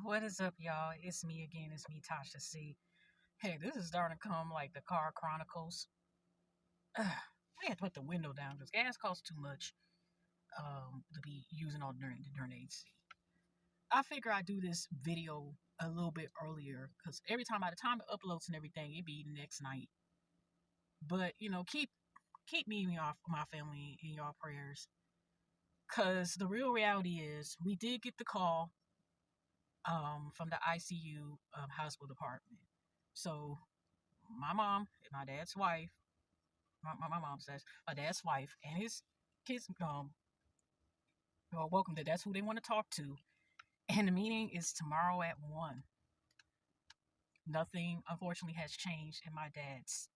What is up, y'all? It's me again. It's me, Tasha C. Hey, this is starting to come like the Car Chronicles. I had to put the window down because gas costs too much to be using all during AC. I figure I do this video a little bit earlier because every time by the time it uploads and everything, it be next night. But keep me and my family in your prayers because the real reality is we did get the call from the ICU hospital department. So my mom, my dad's wife, my mom says my dad's wife and his kids are welcome to. That's who they want to talk to. And the meeting is tomorrow at 1. Nothing, unfortunately, has changed in my dad's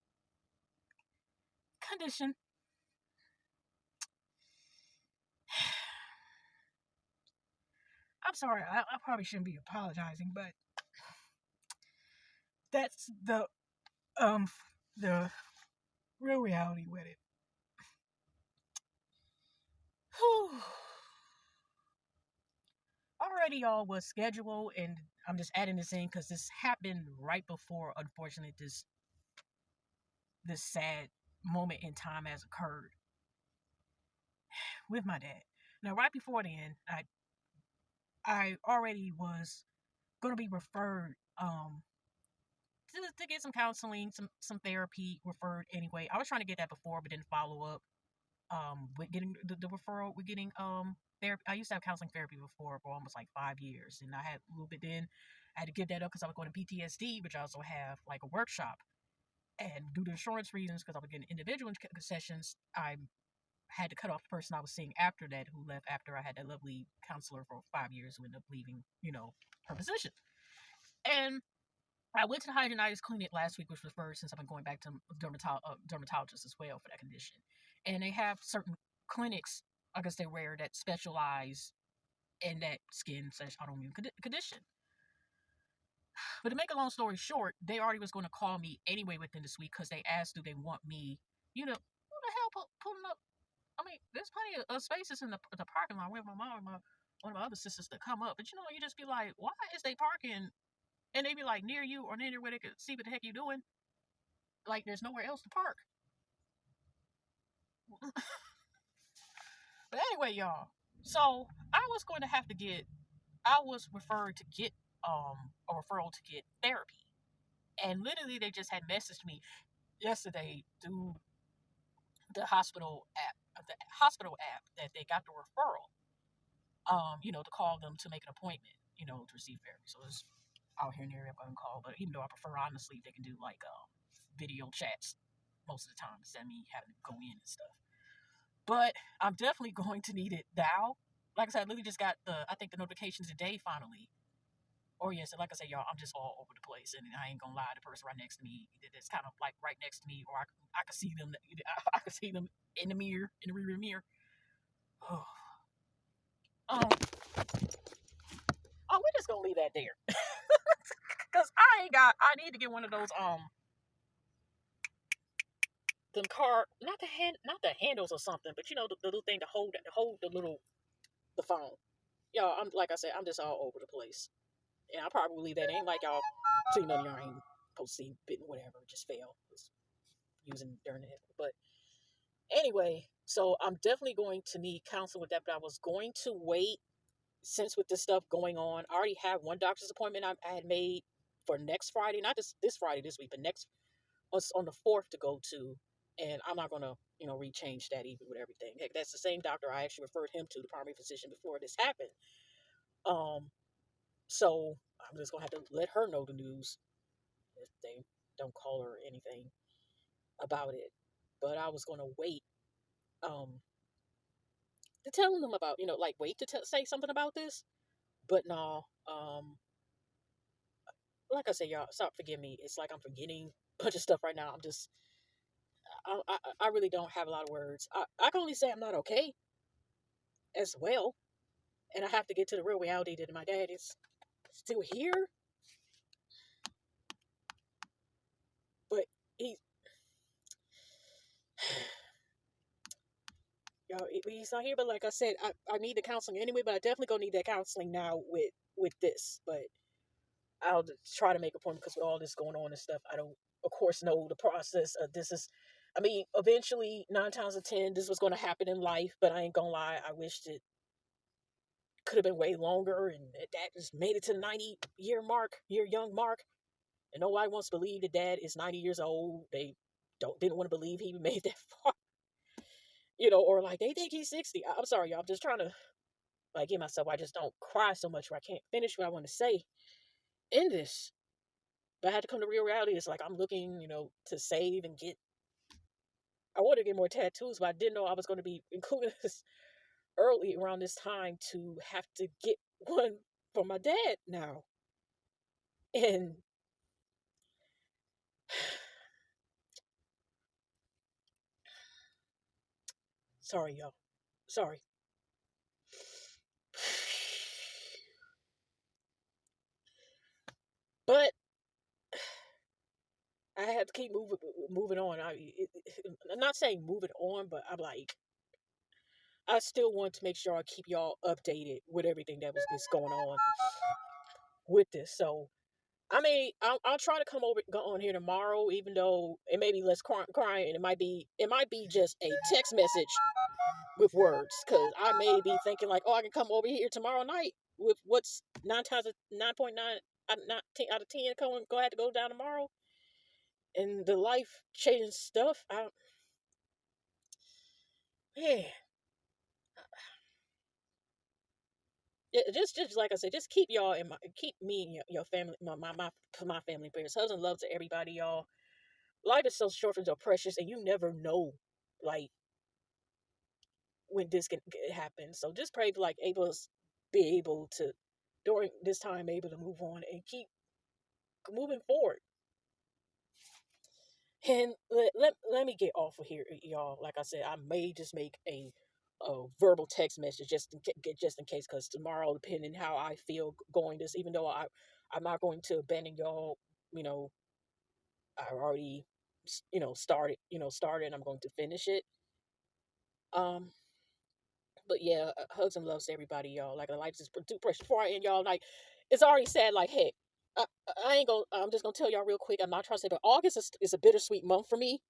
condition. I'm sorry, I probably shouldn't be apologizing, but that's the real reality with it. Whew. Already y'all was scheduled, and I'm just adding this in because this happened right before, unfortunately, this sad moment in time has occurred with my dad. Now, right before then, I already was going to be referred to get some counseling, some therapy referred anyway. I was trying to get that before, but didn't follow up with getting the referral. With getting therapy. I used to have counseling therapy before for almost like 5 years, and I had a little bit then. I had to give that up because I was going to PTSD, which I also have like a workshop. And due to insurance reasons, because I was getting individual sessions, I had to cut off the person I was seeing after that, who left after I had that lovely counselor for 5 years who ended up leaving, her position. And I went to the Hydronitis Clinic last week, which was first since I've been going back to dermatologist as well for that condition. And they have certain clinics, I guess they're rare, that specialize in that skin/autoimmune condition. But to make a long story short, they already was going to call me anyway within this week because they asked, do they want me, who the hell pulling up? I mean, there's plenty of spaces in the parking lot where my mom and one of my other sisters to come up. But you just be like, why is they parking? And they be like near you or near where they could see what the heck you doing. Like there's nowhere else to park. But anyway, y'all. So I was going to have to I was referred to get a referral to get therapy. And literally they just had messaged me yesterday through the hospital app that they got the referral. To call them to make an appointment, to receive therapy. So it's out here near everybody call. But even though I prefer honestly they can do like video chats most of the time instead of me having to go in and stuff. But I'm definitely going to need it now. Like I said, I literally just got I think the notifications today finally. Or yes, like I said, y'all, I'm just all over the place, and I ain't gonna lie. The person right next to me, that's kind of like right next to me, or I could see them. I could see them in the mirror, in the rearview mirror. Oh, we're just gonna leave that there, cause I need to get one of those them car, not the handles or something, but the little thing to hold the phone. Y'all, I'm like I said, I'm just all over the place. And I probably will leave that. Ain't like y'all see none of y'all ain't supposed to see bitten whatever, just fail. Using during it. But anyway, so I'm definitely going to need counseling with that, but I was going to wait since with this stuff going on. I already have one doctor's appointment I had made for next Friday, not just this Friday this week, but next on the 4th to go to. And I'm not gonna, rechange that even with everything. Heck, that's the same doctor I actually referred him to, the primary physician, before this happened. So I'm just gonna have to let her know the news if they don't call her or anything about it. But I was gonna wait, to tell them about, like wait to say something about this. But no, like I said, y'all, stop forgive me. It's like I'm forgetting a bunch of stuff right now. I really don't have a lot of words. I can only say I'm not okay as well. And I have to get to the real reality that my dad is still here. But he's he's not here. But like I said, I need the counseling anyway. But I definitely gonna need that counseling now with this. But I'll just try to make a point because with all this going on and stuff, I don't, of course, know the process. This is, I mean, eventually, 9 times out of 10, this was going to happen in life. But I ain't gonna lie, I wished it could have been way longer, and that just made it to the 90 year young mark, and nobody wants to believe that dad is 90 years old. They didn't want to believe he made that far, or like they think he's 60. I'm sorry, y'all. I'm just trying to like get myself. I just don't cry so much where I can't finish what I want to say in this. But I had to come to real reality. It's like I'm looking, to save and get. I wanted to get more tattoos, but I didn't know I was going to be including this early around this time to have to get one for my dad now. And sorry, y'all. Sorry. But I have to keep moving on. I'm not saying moving on, but I'm like, I still want to make sure I keep y'all updated with everything that is going on with this. So I mean, I'll try to go on here tomorrow, even though it may be less crying. It might be just a text message with words, because I may be thinking like, oh, I can come over here tomorrow night with what's 9.9 out of 10 gonna have to go down tomorrow, and the life changing stuff. Man, just like I said, just keep me and your family, my family prayers. Hugs and love to everybody, y'all. Life is so short and so precious, and you never know, like, when this can happen. So just pray for like Abel's be able to during this time able to move on and keep moving forward. And let me get off of here, y'all. Like I said, I may just make a verbal text message just in case, because tomorrow, depending how I feel going this, even though I'm not going to abandon y'all, you know, I already started, and I'm going to finish it. Um, but yeah, hugs and loves to everybody, y'all. Like, the life is too precious. Before I end, y'all, like, it's already said, like, hey, I ain't gonna. I'm just gonna tell y'all real quick. I'm not trying to say, but August is a bittersweet month for me,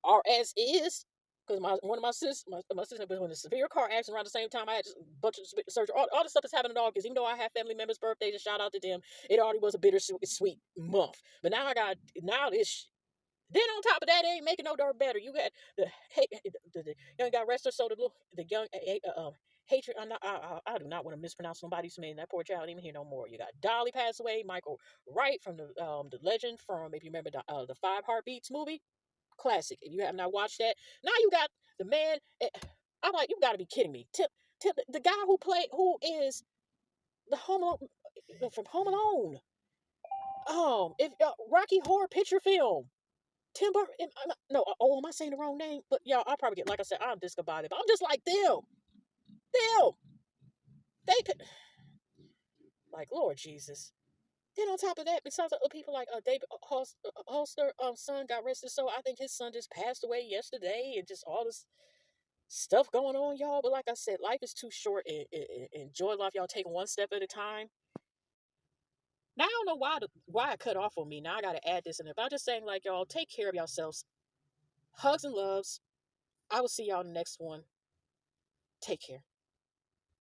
or as is, because one of my sister was in a severe car accident around the same time. I had just a bunch of surgery, all the stuff that's happening in August. Even though I have family members' birthdays, and shout out to them, it already was a bittersweet sweet month. But now I got now this. Then on top of that, it ain't making no dirt better. You got the young guy wrestler, so the young hatred. I do not want to mispronounce somebody's name. That poor child ain't even here no more. You got Dolly passed away. Michael Wright from the legend from, if you remember, the Five Heartbeats movie, classic. If you have not watched that, now you got the man. I'm like, you got to be kidding me. Tim, the guy who is the Home Alone, from Home Alone. If Rocky Horror Picture Film. Timber, no, oh, am I saying the wrong name? But y'all, I'll probably get, like I said, I'm discombobulated. But I'm just like them, they could, like, Lord Jesus. Then on top of that, besides other people like David Holster, son got arrested, so I think his son just passed away yesterday, and just all this stuff going on, y'all. But like I said, life is too short, and enjoy life, y'all. Take one step at a time. Now I don't know why I cut off on me. Now I got to add this in there. But I'm just saying, like, y'all, take care of yourselves. Hugs and loves. I will see y'all in the next one. Take care.